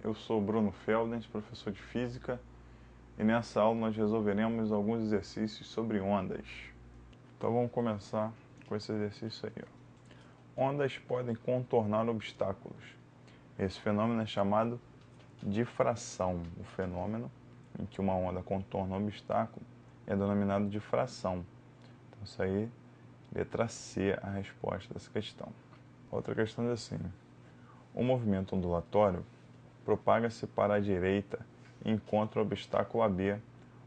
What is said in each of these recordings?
eu sou Bruno Feldens, professor de Física, e nessa aula nós resolveremos alguns exercícios sobre ondas. Então vamos começar com esse exercício aí. Ondas podem contornar obstáculos. Esse fenômeno é chamado difração. O fenômeno em que uma onda contorna um obstáculo é denominado difração. Então isso aí, letra C, a resposta dessa questão. Outra questão é assim: o movimento ondulatório propaga-se para a direita e encontra o obstáculo AB,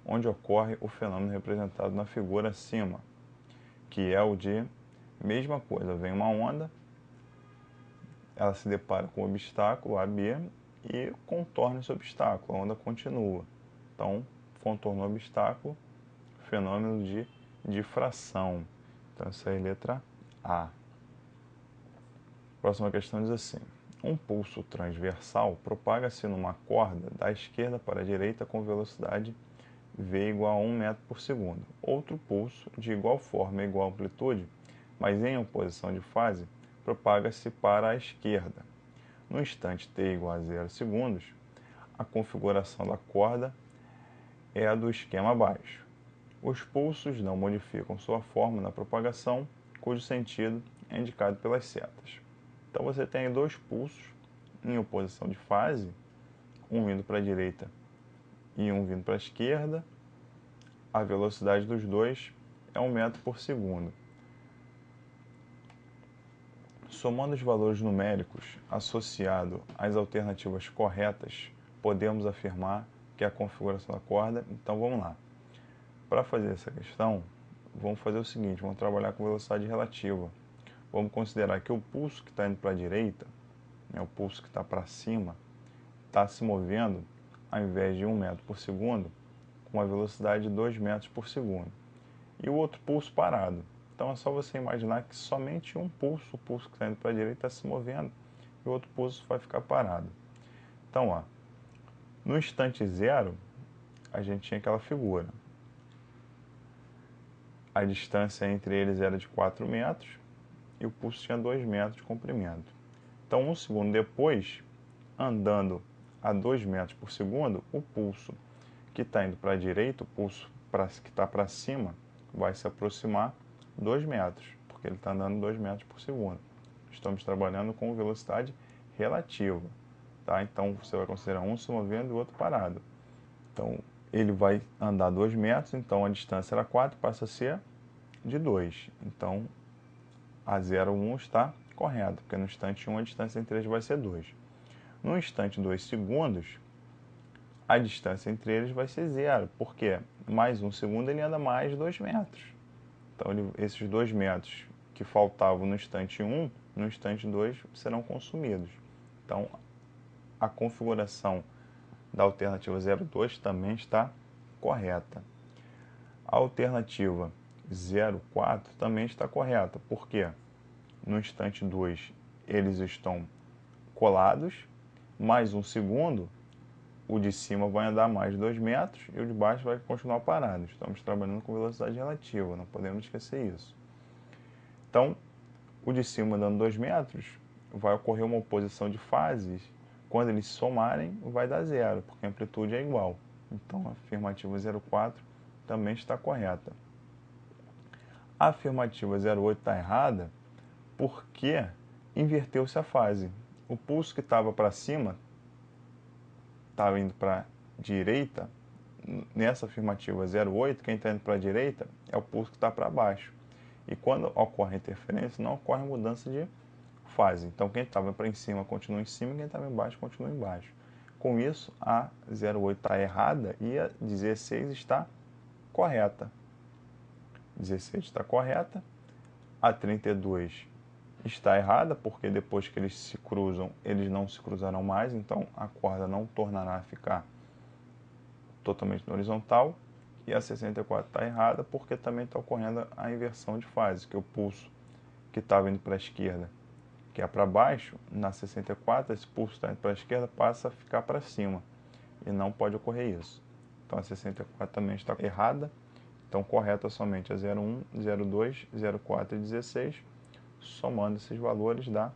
onde ocorre o fenômeno representado na figura acima, que é o de mesma coisa, vem uma onda, ela se depara com o obstáculo AB e contorna esse obstáculo, a onda continua. Então, contornou o obstáculo, fenômeno de difração. Então, essa é a letra A. Próxima questão diz assim: um pulso transversal propaga-se numa corda da esquerda para a direita com velocidade v igual a 1 metro por segundo. Outro pulso, de igual forma e igual amplitude, mas em oposição de fase, propaga-se para a esquerda. No instante t igual a 0 segundos, a configuração da corda é a do esquema abaixo. Os pulsos não modificam sua forma na propagação, cujo sentido é indicado pelas setas. Então você tem dois pulsos em oposição de fase, um vindo para a direita e um vindo para a esquerda. A velocidade dos dois é 1 metro por segundo. Somando os valores numéricos associados às alternativas corretas, podemos afirmar que é a configuração da corda. Então vamos lá. Para fazer essa questão, vamos fazer o seguinte: vamos trabalhar com velocidade relativa. Vamos considerar que o pulso que está indo para a direita, o pulso que está para cima, está se movendo, ao invés de 1 metro por segundo, com uma velocidade de 2 metros por segundo. E o outro pulso parado. Então é só você imaginar que somente um pulso, o pulso que está indo para a direita, está se movendo, e o outro pulso vai ficar parado. Então, ó, no instante zero, a gente tinha aquela figura. A distância entre eles era de 4 metros, e o pulso tinha 2 metros de comprimento. Então, um segundo depois, andando a 2 metros por segundo, o pulso que está indo para a direita, o pulso que está para cima, vai se aproximar 2 metros, porque ele está andando 2 metros por segundo. Estamos trabalhando com velocidade relativa. Tá? Então, você vai considerar um se movendo e o outro parado. Então, ele vai andar 2 metros, então a distância era 4, passa a ser de 2. Então, a 0,1 está correto, porque no instante 1 a distância entre eles vai ser 2. No instante 2 segundos, a distância entre eles vai ser 0, porque mais 1 segundo ele anda mais 2 metros. Então, esses 2 metros que faltavam no instante 1, no instante 2 serão consumidos. Então, a configuração da alternativa 0,2 também está correta. A alternativa 0,4 também está correta, porque no instante 2 eles estão colados, mais 1 segundo, o de cima vai andar mais 2 metros e o de baixo vai continuar parado. Estamos trabalhando com velocidade relativa, não podemos esquecer isso. Então, o de cima andando 2 metros, vai ocorrer uma oposição de fases. Quando eles somarem, vai dar 0, porque a amplitude é igual. Então, a afirmativa 0,4 também está correta. A afirmativa 0,8 está errada porque inverteu-se a fase. O pulso que estava para cima estava indo para a direita. Nessa afirmativa 0,8, quem está indo para a direita é o pulso que está para baixo. E quando ocorre interferência, não ocorre mudança de fase. Então, quem estava para em cima continua em cima, e quem estava embaixo continua embaixo. Com isso, a 0,8 está errada e a 16 está correta. 16 está correta. A 32 está errada, porque depois que eles se cruzam, eles não se cruzarão mais, então a corda não tornará a ficar totalmente na horizontal. E a 64 está errada, porque também está ocorrendo a inversão de fase, que o pulso que estava indo para a esquerda, que é para baixo, na 64, esse pulso está indo para a esquerda, passa a ficar para cima, e não pode ocorrer isso. Então a 64 também está errada, então correta somente a 0,1, 0,2, 0,4 e 16, somando esses valores dá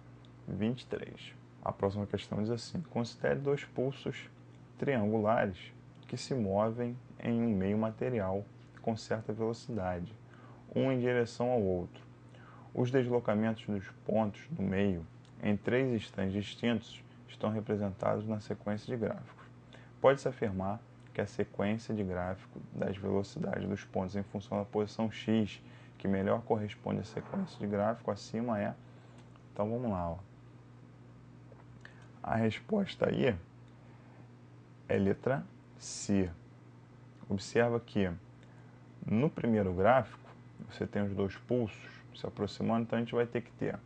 23. A próxima questão diz assim: considere dois pulsos triangulares que se movem em um meio material com certa velocidade, um em direção ao outro. Os deslocamentos dos pontos do meio em três instantes distintos estão representados na sequência de gráficos. Pode-se afirmar que a sequência de gráfico das velocidades dos pontos em função da posição x, que melhor corresponde à sequência de gráfico acima é... Então vamos lá, ó. A resposta aí é letra C. Observa que no primeiro gráfico você tem os dois pulsos se aproximando, então a gente vai ter que ter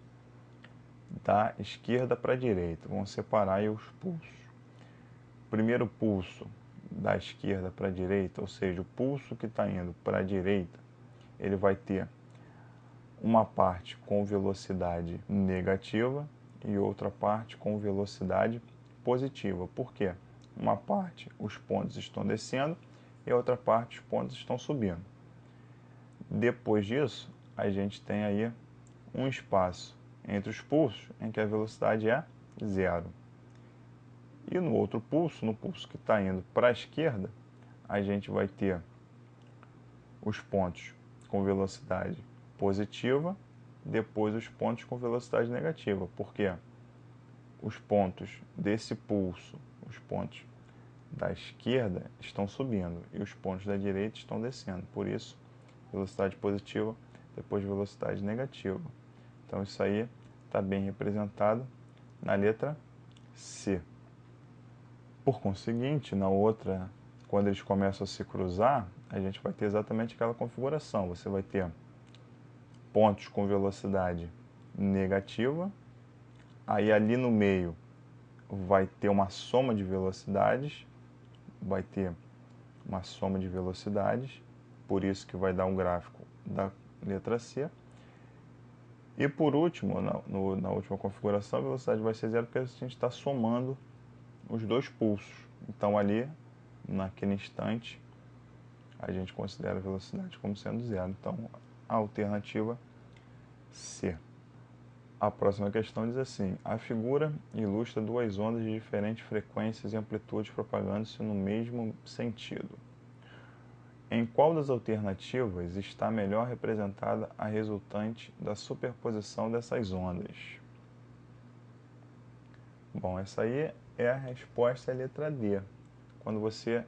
da esquerda para a direita. Vamos separar aí os pulsos. O primeiro pulso da esquerda para a direita, ou seja, o pulso que está indo para a direita, ele vai ter uma parte com velocidade negativa e outra parte com velocidade positiva. Por quê? Uma parte os pontos estão descendo e a outra parte os pontos estão subindo. Depois disso, a gente tem aí um espaço entre os pulsos em que a velocidade é zero. E no outro pulso, no pulso que está indo para a esquerda, a gente vai ter os pontos com velocidade positiva, depois os pontos com velocidade negativa. Por quê? Os pontos desse pulso, os pontos da esquerda estão subindo e os pontos da direita estão descendo. Por isso, velocidade positiva, depois velocidade negativa. Então isso aí está bem representado na letra C. Por conseguinte, na outra, quando eles começam a se cruzar, a gente vai ter exatamente aquela configuração. Você vai ter pontos com velocidade negativa, aí ali no meio vai ter uma soma de velocidades, por isso que vai dar um gráfico da letra C. E por último, na última configuração, a velocidade vai ser zero porque a gente está somando os dois pulsos. Então ali, naquele instante, a gente considera a velocidade como sendo zero. Então a alternativa C. A próxima questão diz assim: a figura ilustra duas ondas de diferentes frequências e amplitudes propagando-se no mesmo sentido. Em qual das alternativas está melhor representada a resultante da superposição dessas ondas? Bom, essa aí é a resposta à letra D. Quando você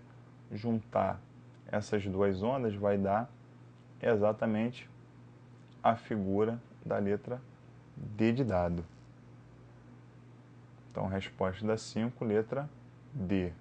juntar essas duas ondas, vai dar exatamente a figura da letra D de dado. Então, resposta da 5, letra D.